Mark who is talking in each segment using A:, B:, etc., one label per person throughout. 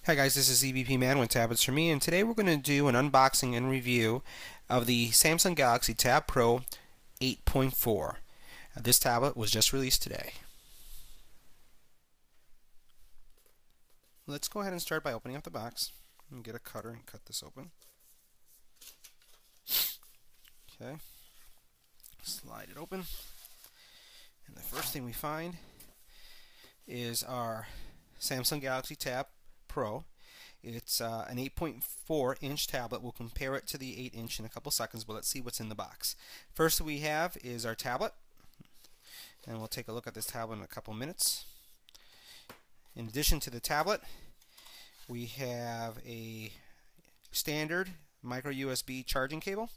A: Hi guys, this is EBPMAN with Tablets for Me, and today we're going to do an unboxing and review of the Samsung Galaxy Tab Pro 8.4. This tablet was just released today. Let's go ahead and start by opening up the box and get a cutter and cut this open. Okay, slide it open, and the first thing we find is our Samsung Galaxy Tab Pro. It's an 8.4 inch tablet. We'll compare it to the 8 inch in a couple seconds, but let's see what's in the box. First we have is our tablet, and we'll take a look at this tablet in a couple minutes. In addition to the tablet, we have a standard micro USB charging cable,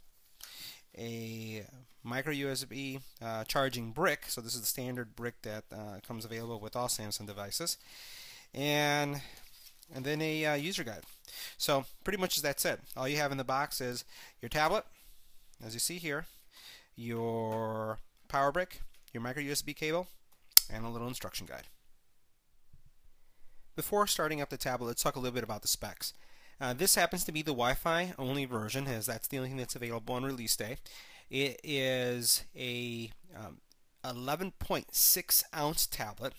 A: a micro USB charging brick. So this is the standard brick that comes available with all Samsung devices, and then a user guide. So pretty much that's it. All you have in the box is your tablet, as you see here, your power brick, your micro USB cable, and a little instruction guide. Before starting up the tablet, let's talk a little bit about the specs. This happens to be the Wi-Fi only version, as that's the only thing that's available on release day. It is a 11.6 ounce tablet,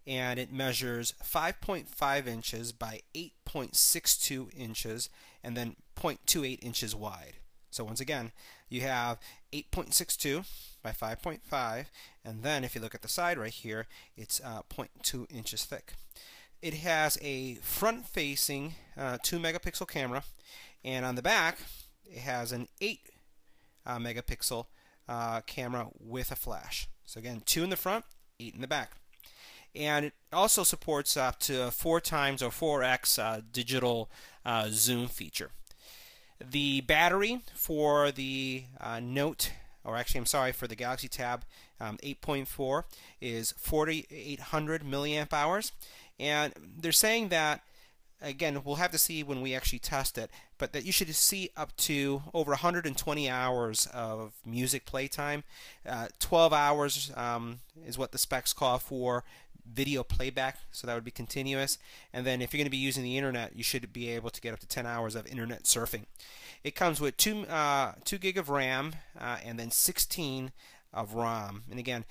A: and it measures 5.5 inches by 8.62 inches and then 0.28 inches wide. So once again, you have 8.62 by 5.5, and then if you look at the side right here, it's 0.2 inches thick. It has a front-facing 2 megapixel camera, and on the back it has an 8 megapixel camera with a flash. So again, 2 in the front, 8 in the back. And it also supports up to 4 times or 4x digital zoom feature. The battery for the for the Galaxy Tab 8.4 is 4,800 milliamp hours, and they're saying that, again, we'll have to see when we actually test it, but that you should see up to over 120 hours of music playtime. 12 hours is what the specs call for video playback, so that would be continuous. And then if you're going to be using the internet, you should be able to get up to 10 hours of internet surfing. It comes with 2 gig of RAM and then 16 of ROM. And again,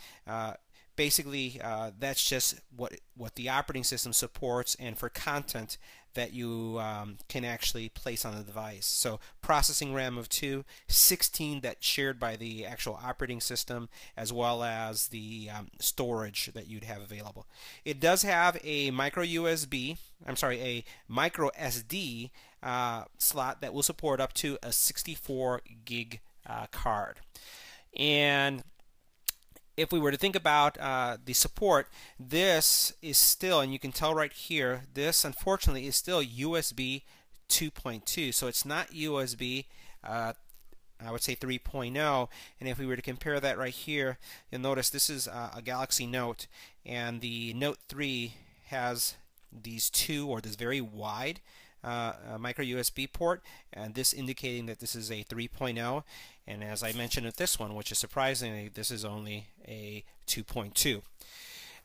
A: basically that's just what the operating system supports, and for content that you can actually place on the device. So processing RAM of 2, 16 that's shared by the actual operating system, as well as the storage that you'd have available. It does have a micro SD slot that will support up to a 64 gig card. And if we were to think about the support, this is still, and you can tell right here, this unfortunately is still USB 2.2. So it's not USB, I would say 3.0. And if we were to compare that right here, you'll notice this is a Galaxy Note, and the Note 3 has these this very wide micro USB port, and this indicating that this is a 3.0, and as I mentioned with this one, which is surprisingly, this is only a 2.2.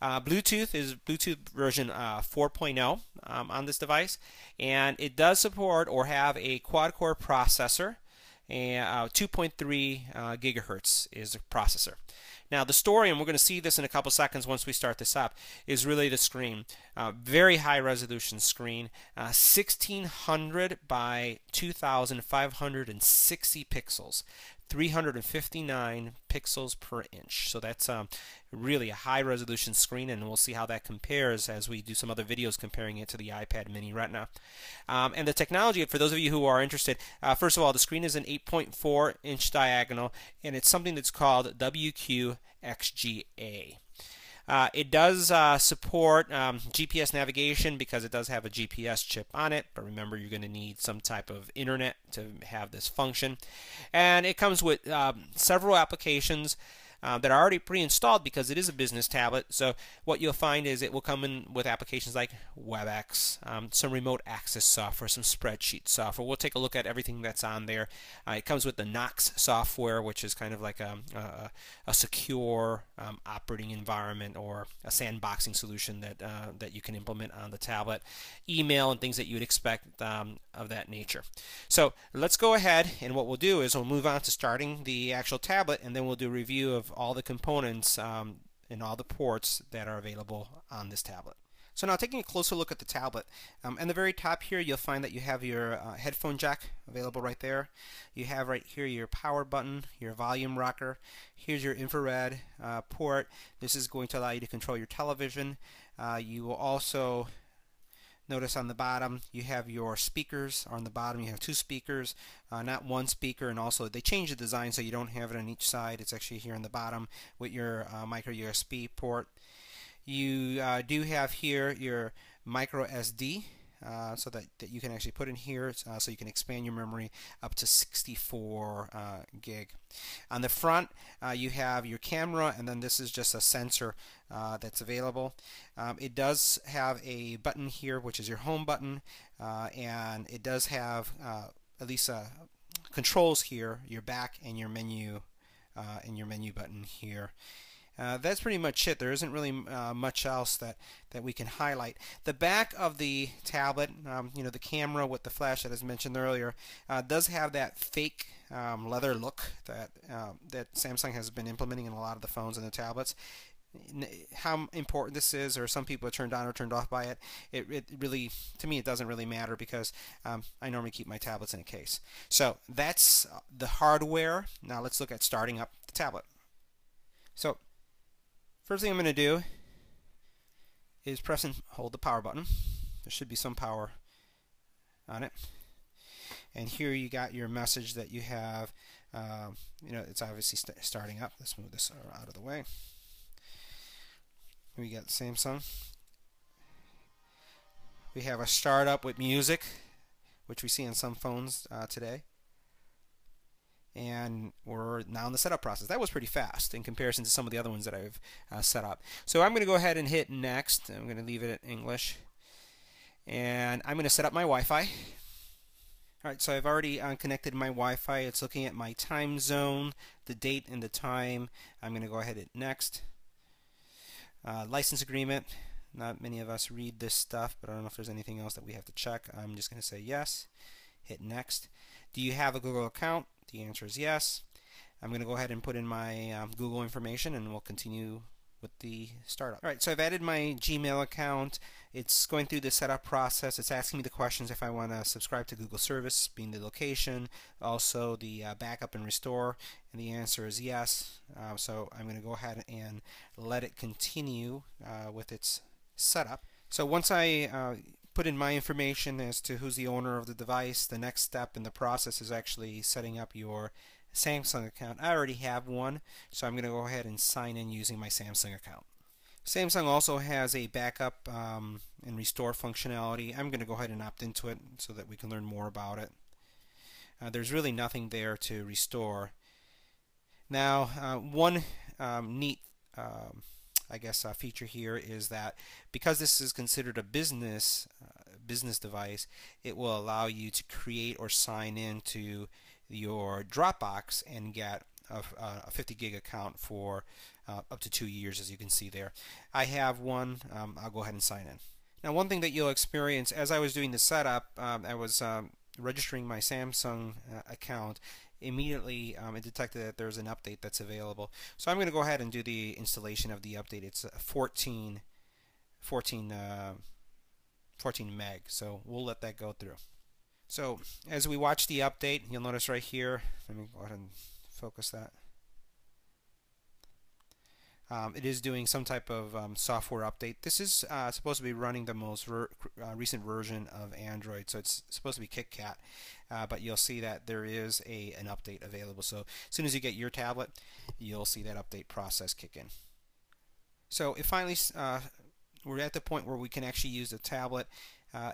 A: Bluetooth is Bluetooth version 4.0 on this device, and it does support or have a quad-core processor, and 2.3 gigahertz is the processor. Now the story, and we're going to see this in a couple seconds once we start this up, is really the screen. Very high resolution screen, 1600 by 2560 pixels, 359 pixels per inch. So that's really a high resolution screen, and we'll see how that compares as we do some other videos comparing it to the iPad mini Retina. And the technology, for those of you who are interested, first of all, the screen is an 8.4 inch diagonal, and it's something that's called WQXGA. It does support GPS navigation because it does have a GPS chip on it, but remember, you're going to need some type of internet to have this function. And it comes with several applications. that are already pre-installed because it is a business tablet. So what you'll find is it will come in with applications like WebEx, some remote access software, some spreadsheet software. We'll take a look at everything that's on there. It comes with the Knox software, which is kind of like a secure operating environment or a sandboxing solution that you can implement on the tablet. Email and things that you would expect of that nature. So let's go ahead, and what we'll do is we'll move on to starting the actual tablet, and then we'll do a review of all the components and all the ports that are available on this tablet. So now taking a closer look at the tablet, in the very top here you'll find that you have your headphone jack available right there. You have right here your power button, your volume rocker. Here's your infrared port. This is going to allow you to control your television. You will also notice on the bottom you have your speakers. On the bottom you have two speakers, not one speaker, and also they changed the design so you don't have it on each side. It's actually here on the bottom with your micro USB port. You do have here your micro SD so that you can actually put in here so you can expand your memory up to 64 gig. On the front you have your camera, and then this is just a sensor that's available. It does have a button here which is your home button, and it does have at least controls here, your back and your menu button here. That's pretty much it. There isn't really much else that we can highlight. The back of the tablet, the camera with the flash that I mentioned earlier, does have that fake leather look that Samsung has been implementing in a lot of the phones and the tablets. How important this is, or some people are turned on or turned off by it, it really, to me, it doesn't really matter because I normally keep my tablets in a case. So that's the hardware. Now let's look at starting up the tablet. So first thing I'm going to do is press and hold the power button. There should be some power on it. And here you got your message that you have, it's obviously starting up. Let's move this out of the way. We got Samsung. We have a startup with music, which we see on some phones today. And we're now in the setup process. That was pretty fast in comparison to some of the other ones that I've set up. So I'm going to go ahead and hit next. I'm going to leave it at English. And I'm going to set up my Wi-Fi. Alright, so I've already connected my Wi-Fi. It's looking at my time zone, the date and the time. I'm going to go ahead and hit next. License agreement. Not many of us read this stuff, but I don't know if there's anything else that we have to check. I'm just going to say yes. Hit next. Do you have a Google account? The answer is yes. I'm going to go ahead and put in my Google information, and we'll continue with the startup. Alright, so I've added my Gmail account. It's going through the setup process. It's asking me the questions if I want to subscribe to Google service, being the location, also the backup and restore, and the answer is yes. So I'm going to go ahead and let it continue with its setup. So once I put in my information as to who's the owner of the device, the next step in the process is actually setting up your Samsung account. I already have one, so I'm going to go ahead and sign in using my Samsung account. Samsung also has a backup and restore functionality. I'm going to go ahead and opt into it so that we can learn more about it. There's really nothing there to restore. Now, one neat feature here is that because this is considered a business device, it will allow you to create or sign into your Dropbox and get a 50 gig account for up to 2 years, as you can see there. I have one. I'll go ahead and sign in. Now, one thing that you'll experience as I was doing the setup, I was registering my Samsung account. Immediately it detected that there's an update that's available. So I'm going to go ahead and do the installation of the update. It's 14 meg, so we'll let that go through. So as we watch the update, you'll notice right here, let me go ahead and focus that. It is doing some type of software update. This is supposed to be running the most recent version of Android, so it's supposed to be KitKat, but you'll see that there is an update available. So as soon as you get your tablet, you'll see that update process kick in. So it finally, we're at the point where we can actually use the tablet.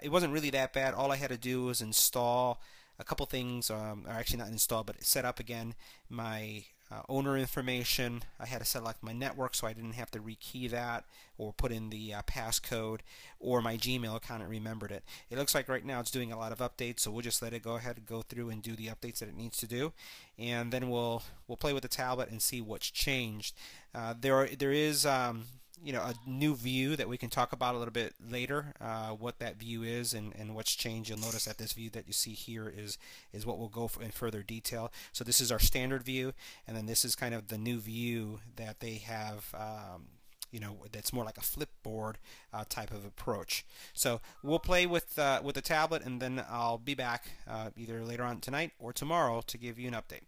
A: It wasn't really that bad. All I had to do was install a couple things, or actually not install, but set up again my owner information. I had to select my network so I didn't have to rekey that or put in the passcode, or my Gmail account and remembered it. It looks like right now it's doing a lot of updates, so we'll just let it go ahead and go through and do the updates that it needs to do, and then we'll play with the tablet and see what's changed. There is a new view that we can talk about a little bit later, what that view is and what's changed. You'll notice that this view that you see here is what we'll go in further detail. So this is our standard view, and then this is kind of the new view that they have, that's more like a flipboard type of approach. So we'll play with the tablet, and then I'll be back either later on tonight or tomorrow to give you an update.